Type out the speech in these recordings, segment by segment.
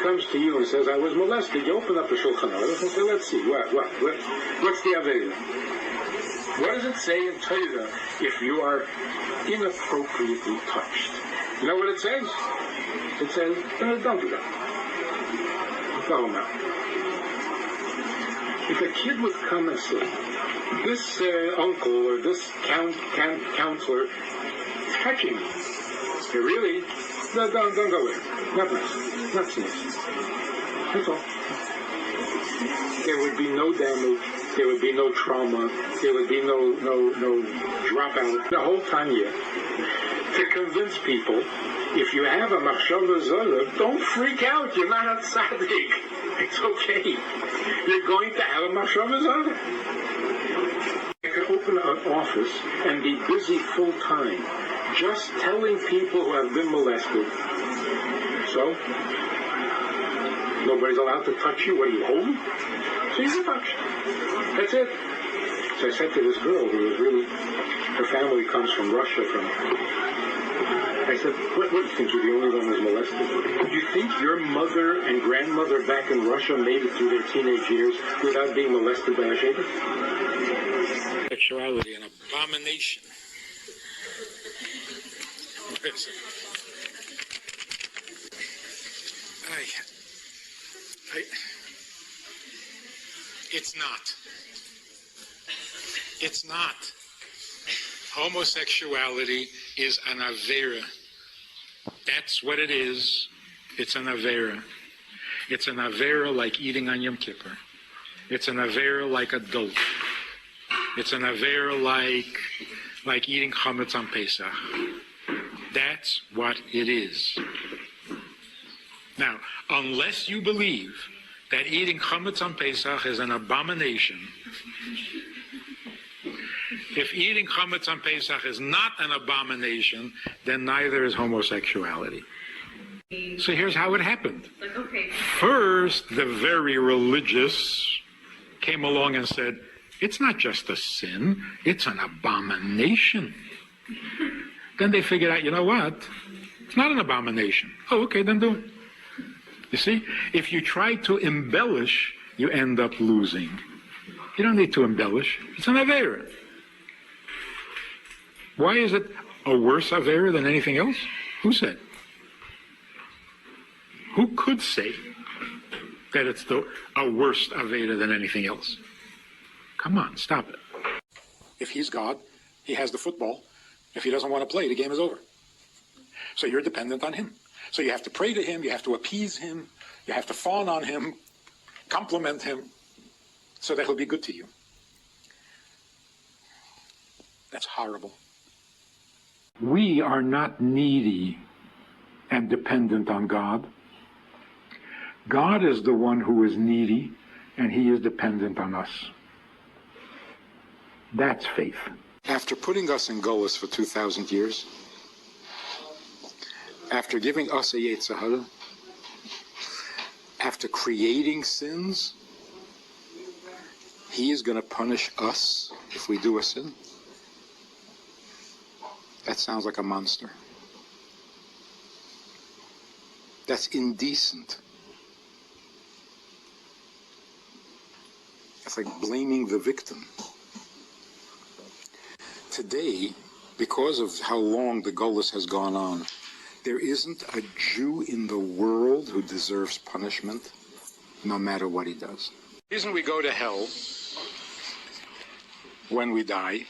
comes to you and says, I was molested, you open up the Shulchan Aruch and say, let's see, what's the Aveda? What does it say in Torah if you are inappropriately touched? You know what it says? It says, don't do that. Go now. If a kid would come and say, this uncle or this counselor touching me, really, don't go in. Not nice. Not nice. That's all. There would be no damage. There would be no trauma. There would be no dropout. The whole time here. To convince people, if you have a machshava zara, don't freak out. You're not a tzaddik. It's okay. You're going to have a machshava zara. You can open an office and be busy full time, just telling people who have been molested. So, nobody's allowed to touch you. What are you, holy? So you can touch. That's it. So I said to this girl who was really, her family comes from Russia, I said, what do you think? You're the only one who was molested? Do you think your mother and grandmother back in Russia made it through their teenage years without being molested by a shader? Sexuality, an abomination. It's not. It's not. Homosexuality is an avera. That's what it is. It's an avera. It's an avera like eating on Yom Kippur. It's an avera like a dope. It's an avera like eating chametz on Pesach. That's what it is. Now, unless you believe that eating chametz on Pesach is an abomination, if eating chametz on Pesach is not an abomination, then neither is homosexuality. So here's how it happened. First, the very religious came along and said, it's not just a sin, it's an abomination. Then they figured out, you know what? It's not an abomination. Oh, okay, then do it. You see, if you try to embellish, you end up losing. You don't need to embellish. It's an avera. Why is it a worse avera than anything else? Who said? Who could say that it's a worse avera than anything else? Come on, stop it. If he's God, he has the football. If he doesn't want to play, the game is over. So you're dependent on him. So you have to pray to him, you have to appease him, you have to fawn on him, compliment him, so that he'll be good to you. That's horrible. We are not needy and dependent on God. God is the one who is needy, and he is dependent on us. That's faith. After putting us in Golus for 2,000 years, after giving us a Yetzer Hara, after creating sins, he is going to punish us if we do a sin? That sounds like a monster. That's indecent. It's like blaming the victim. Today, because of how long the Golus has gone on, there isn't a Jew in the world who deserves punishment, no matter what he does. The reason we go to hell when we die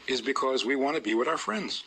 is because we want to be with our friends.